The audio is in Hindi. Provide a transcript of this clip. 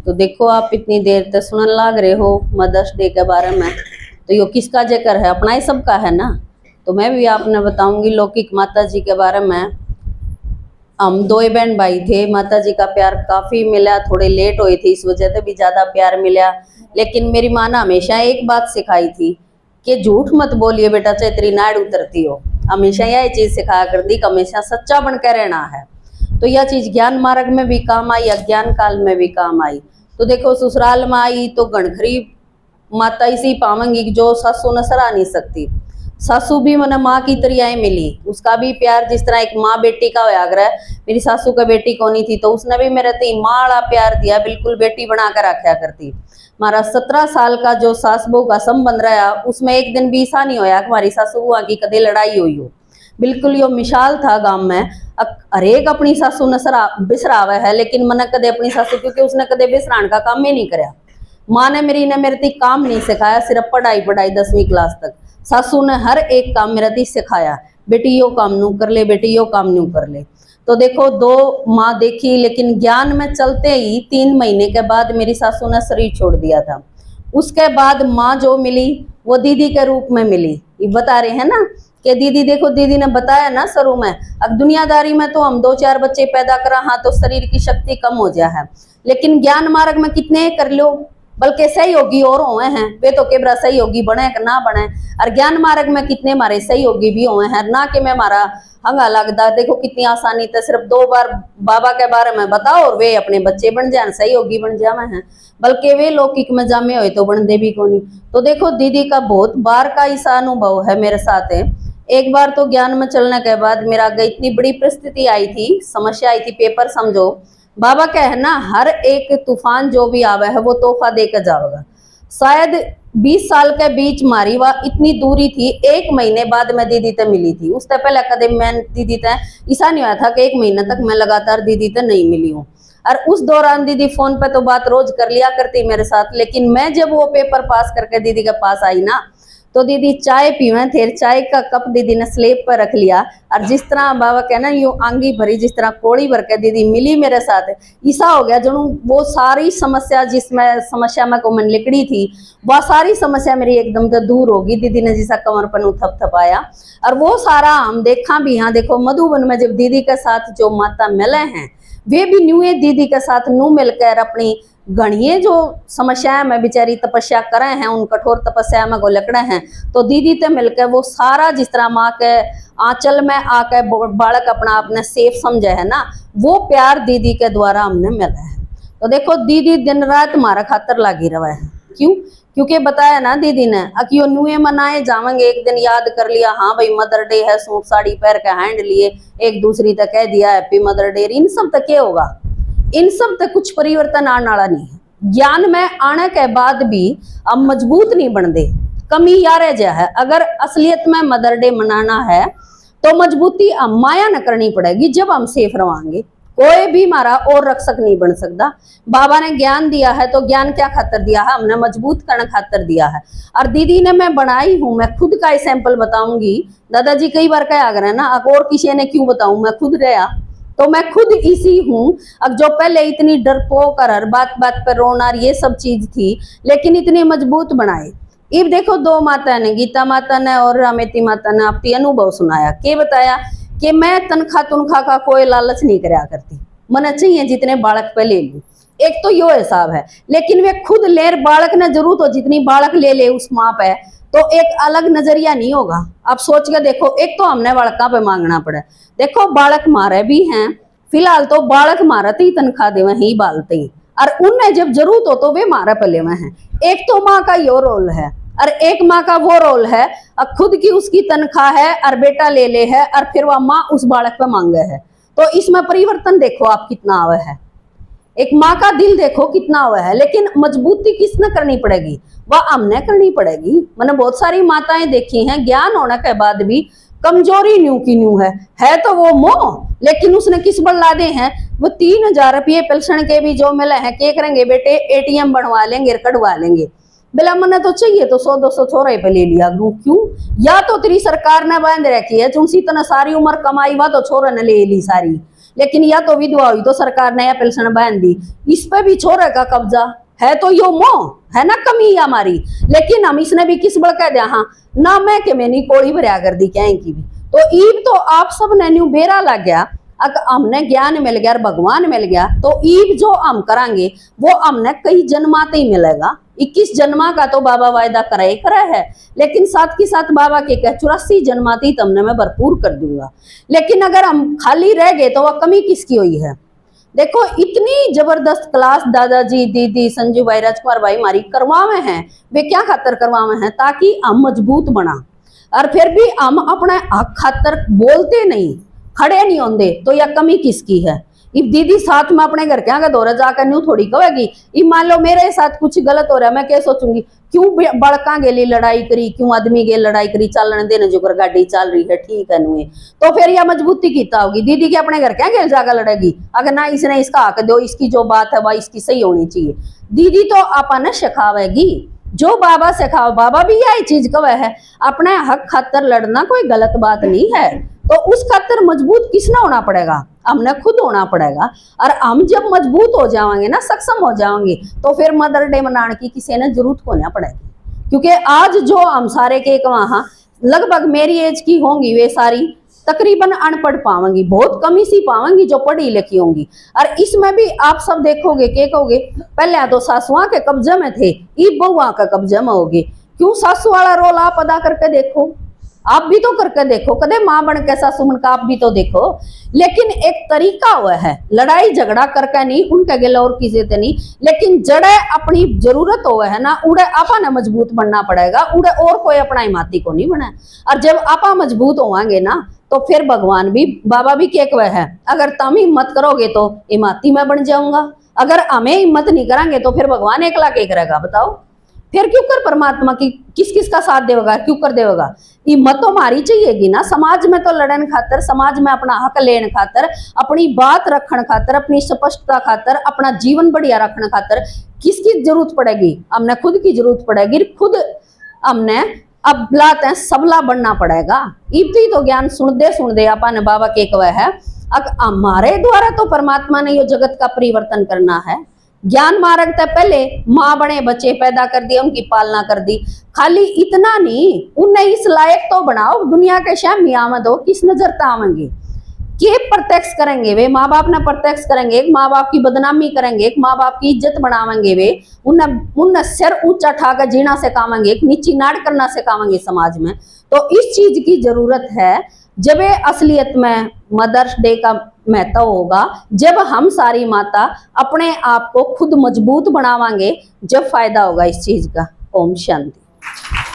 तो देखो आप इतनी देर तक सुनने लग रहे हो मदर्स डे के बारे में, तो यो किसका जिक्र है? अपना ही सबका है ना। तो मैं भी आपने बताऊंगी लौकिक माता जी के बारे में। हम दो ही बहन भाई थे, माता जी का प्यार काफ़ी मिला, थोड़े लेट हुए थे इस वजह से भी ज़्यादा प्यार मिला। लेकिन मेरी माँ ने हमेशा एक बात सिखाई थी कि झूठ मत बोलिए बेटा, चाहे तेरी नाड़ उतरती हो। हमेशा यह चीज़ सिखाया करती कि हमेशा सच्चा बनकर रहना है। तो यह चीज़ ज्ञान मार्ग में भी काम आई, अज्ञान काल में भी काम आई। तो देखो ससुराल में आई तो गणखरी माता इसी पावेंगी जो सासू न सरा नहीं सकती। सासू भी मैंने माँ की तरह मिली, उसका भी प्यार जिस तरह एक माँ बेटी का होया आग्रह। मेरी सासू का बेटी कोनी थी तो उसने भी मेरे ती माँ वाला प्यार दिया, बिल्कुल बेटी बना कर रखा करती। हमारा 17 साल का जो सास बहू का संबंध रहा उसमें एक दिन भी ऐसा नहीं होया कि हमारी सासू बुआ की कदे लड़ाई हुई हो। बिल्कुल यो मिसाल था गांव में। हरेक अपनी सासू ने बिसरावे है, लेकिन मैंने कदे अपनी सासू, क्योंकि उसने कदे बिसरान का काम ही नहीं कराया। माँ ने मेरे ती काम नहीं सिखाया, सिर्फ पढ़ाई 10वीं क्लास तक। सासू ने हर एक काम मेरा ती सिखाया, बेटी यो काम नू कर ले, बेटी यो काम नू कर ले। तो देखो दो माँ देखी, लेकिन ज्ञान में चलते ही 3 महीने के बाद मेरी सासू ने शरीर छोड़ दिया था। उसके बाद माँ जो मिली वो दीदी के रूप में मिली। ये बता रहे हैं ना कि दीदी, देखो दीदी ने बताया ना शुरू में, अब दुनियादारी में तो हम 2-4 बच्चे पैदा करा, हाँ तो शरीर की शक्ति कम हो जाए है, लेकिन ज्ञान मार्ग में कितने कर लो, बल्कि सहयोगी और हुए हैं। वे तो केबरा सहयोगी बने ना बने, और ज्ञान मार्ग में कितने हमारे सहयोगी भी हुए हैं ना कि मैं हमारा हंगा लगता। देखो कितनी आसानी से सिर्फ 2 बार बाबा के बारे में बताओ और वे अपने बच्चे बन जाए, सहयोगी बन जावे हैं, बल्कि वे लौकिक में जामे हुए तो बनते भी कोनी। तो देखो दीदी का बहुत बार का ऐसा अनुभव है मेरे साथ है। एक बार तो ज्ञान में चलने के बाद मेरा आगे इतनी बड़ी परिस्थिति आई थी, समस्या आई थी, पेपर समझो। बाबा का है ना, हर एक तूफान जो भी आवे है वो तोहफा देकर जाएगा। शायद 20 साल के बीच मारी वह इतनी दूरी थी। 1 महीने बाद मैं दीदी से मिली थी। उससे पहले कदम मैं दीदी से ऐसा नहीं हुआ था कि 1 महीने तक मैं लगातार दीदी से नहीं मिली हूँ। और उस दौरान दीदी फोन पे तो बात रोज कर लिया करती मेरे साथ, लेकिन मैं जब वो पेपर पास करके दीदी के पास आई ना, तो दीदी चाय पीवे थे, चाय का कप दीदी ने स्लेब पर रख लिया, और जिस तरह बाबा कहना यूं आंगी भरी, जिस तरह कोड़ी भर के दीदी मिली मेरे साथ, ऐसा हो गया जो वो सारी समस्या जिसमें समस्या में को मन लिकड़ी थी, वह सारी समस्या मेरी एकदम से दूर होगी। दीदी ने जैसा कमर पर थपथपाया, और वो सारा हम देखा भी। यहाँ देखो मधुबन में जब दीदी के साथ जो माता मिले हैं, वे भी न्यूए दीदी के साथ नू मिलकर अपनी गणिये जो समस्याएं में बेचारी तपस्या करे हैं, उन कठोर तपस्या में को लकड़े हैं, तो दीदी ते मिलकर वो सारा जिस तरह माँ के आंचल में आकर बालक अपना आपने सेफ समझे है ना, वो प्यार दीदी के द्वारा हमने मिला है। तो देखो दीदी दिन रात हमारा खातर लागी रहा है। क्यों? क्योंकि बताया ना दीदी ने, अकियो नुए मनाए जावेंगे, एक दिन याद कर लिया, हाँ भाई मदर डे है, सूट साड़ी पहन के हैंड लिए, एक दूसरी तक कह दिया हैप्पी मदर डे। इन सब तक क्या होगा? इन सब तक कुछ परिवर्तन आने वाला नहीं है। ज्ञान में आने के बाद भी अब मजबूत नहीं बनते, कमी यार रह है। अगर असलियत में मदर डे मनाना है तो मजबूती हम माया न करनी पड़ेगी। जब हम सेफ रवांगे, कोई भी हमारा और रक्षक नहीं बन सकता। बाबा ने ज्ञान दिया है तो ज्ञान क्या खातर दिया है? हमने मजबूत करने खातर दिया है। और दीदी ने मैं बनाई हूं, मैं खुद का सैंपल बताऊंगी। दादाजी कई बार क्या अगर है ना, और किसी ने क्यों बताऊं, मैं खुद रहा तो मैं खुद इसी हूँ। अब जो पहले इतनी डरपोक और हर बात बात पर रोना ये सब चीज थी, लेकिन इतनी मजबूत बनाए। अब देखो 2 माता ने, गीता माता ने और रामेती माता ने अपनी अनुभव सुनाया। के बताया कि मैं तनखा का कोई लालच नहीं कराया करती, मना चाहिए जितने बालक पे ले लूं, एक तो यो हिसाब है। लेकिन वे खुद लेर बालक ने जरूरत हो जितनी बालक ले ले उस माँ पे, तो एक अलग नजरिया नहीं होगा। आप सोच के देखो, एक तो हमने बालका पे मांगना पड़े। देखो बालक मारे भी हैं, फिलहाल तो बालक मारते ही तनख्वाह देवे ही बालते ही, और उन्हें जब जरूरत हो तो वे मारे पले में हैं। एक तो माँ का यो रोल है, और एक माँ का वो रोल है खुद की उसकी तनख्वाह है और बेटा ले ले है, और फिर वह माँ उस बालक पे मांगे है। तो इसमें परिवर्तन देखो आप कितना आवे है। एक माँ का दिल देखो कितना हुआ है। लेकिन मजबूती किसने करनी पड़ेगी? वह हमने करनी पड़ेगी। मैंने बहुत सारी माताएं देखी हैं, ज्ञान होने के बाद भी कमजोरी न्यू की न्यू है तो वो मोह, लेकिन उसने किस बल लादे हैं? वो 3000 रुपये पेंशन के भी जो मिले हैं, क्या करेंगे बेटे? एटीएम बनवा लेंगे, कटवा लेंगे। बिला मने तो चाहिए तो 100-200 छोरे पे ले लिया क्यों? या तो तेरी सरकार ने बांध रखी है, चुनसी तना सारी उम्र कमाई हुआ तो छोरा ने ले ली सारी, लेकिन या तो विधवा हुई तो सरकार ने या पेंशन बांध दी, इस पे भी छोरे का कब्जा है। तो यो मोह है ना, कमी हमारी। लेकिन हम इसने भी किस बड़ कह दिया, हाँ ना मैं के मैंने कोड़ी भरिया कर दी क्या की भी। तो ईब तो आप सब ने न्यू बेरा लग गया, अगर हमने ज्ञान मिल गया, भगवान मिल गया, तो ईब जो हम करांगे वो हमने कई जन्माते ही मिलेगा। 21 जन्मा का तो बाबा वायदा करा है, लेकिन साथ के साथ बाबा के कह 84 जन्माती तुमने मैं भरपूर कर दूंगा। लेकिन अगर हम खाली रह गए तो वह कमी किसकी हुई है। देखो इतनी जबरदस्त क्लास दादाजी दीदी संजू भाई राजकुमार भाई हमारी करवावे हैं, वे क्या खातर करवावे हैं, ताकि हम मजबूत बना। और फिर भी हम अपने हक खातर बोलते नहीं, खड़े नहीं होंगे, तो यह कमी किसकी है। इब दीदी साथ में अपने घर के आगे दौरा जाकर न्यू थोड़ी कहेगी, इब मान लो मेरे साथ कुछ गलत हो रहा है, मैं क्या सोचूंगी, क्यों बड़का गेली लड़ाई करी, क्यों आदमी गेल लड़ाई करी, चलने देने जो गाड़ी चल रही है ठीक है नुए, तो फिर यह मजबूती किता होगी। दीदी के अपने घर क्या गेल जाकर लड़ेगी, अगर ना इसने इसका हक दो, इसकी जो बात है वह इसकी सही होनी चाहिए। दीदी तो अपन सिखावेगी, जो बाबा सिखाओ, बाबा भी यही चीज कवे है, अपने हक खातर लड़ना कोई गलत बात नहीं है। तो उस खातर मजबूत किसने होना पड़ेगा, हमने खुद होना पड़ेगा। और हम जब मजबूत हो जाएंगे ना, सक्षम हो जाएंगे, तो फिर मदर डे मनाने की किसी ने जरूरत होना पड़ेगी। क्योंकि आज जो हम सारे के वहां लगभग मेरी एज की होंगी, वे सारी तकरीबन अनपढ़ पावेंगी, बहुत कम ही सी पावेंगी जो पढ़ी लिखी होंगी। और इसमें भी आप सब देखोगे के कहोगे पहले तो सासुआ के कब्जे में थे, ई बहुआ के कब्जे में होगे। क्यों, सासू वाला रोल आप अदा करके देखो, आप भी तो करके देखो, कदे माँ बन के सासू बन का आप भी तो देखो। लेकिन एक तरीका हुआ है, लड़ाई झगड़ा करके नहीं, उनके गिला और किसी से नहीं, लेकिन जड़े अपनी जरूरत हो है ना, उड़े आपा ने मजबूत बनना पड़ेगा, उड़े और कोई अपना हिमाती को नहीं बना। और जब आपा मजबूत होंगे ना, तो फिर भगवान भी, बाबा भी के कहे है, अगर तुम हिम्मत करोगे तो हिमाती मैं बन जाऊंगा, अगर हमें हिम्मत नहीं करांगे तो फिर भगवान एकला के करेगा बताओ। फिर क्यों कर परमात्मा की किस किस का साथ देगा, क्यों कर देगा। हिम्मत तो हमारी चाहिएगी ना, समाज में तो लड़न खातर, समाज में अपना हक लेने खातर, अपनी बात रखने खातर, अपनी स्पष्टता खातर, अपना जीवन बढ़िया रखने खातर किसकी जरूरत पड़ेगी, हमने खुद की जरूरत पड़ेगी। खुद हमने अब बुलाते हैं सबला बनना पड़ेगा। इतनी तो ज्ञान सुन दे आपा ने बाबा के कहा है, अब हमारे द्वारा तो परमात्मा ने ये जगत का परिवर्तन करना है। ज्ञान मार्ग तक पहले माँ बने बच्चे पैदा कर दिए, उनकी पालना कर दी, खाली इतना नहीं, उन्हें इस लायक तो बनाओ दुनिया के शामी आमद हो, किस नजर तावेंगे, के प्रत्यक्ष करेंगे वे, माँ बाप ने प्रत्यक्ष करेंगे, एक माँ बाप की बदनामी करेंगे, एक माँ बाप की इज्जत बढ़ावेंगे वे, उन्हें सिर ऊंचा ठाकर जीना सिखावेंगे, एक नीची नाड़ करना सिखावेंगे समाज में। तो इस चीज की जरूरत है, जब असलियत में मदर्स डे का महत्व होगा, जब हम सारी माता अपने आप को खुद मजबूत बनावांगे, जब फायदा होगा इस चीज का। ओम शांति।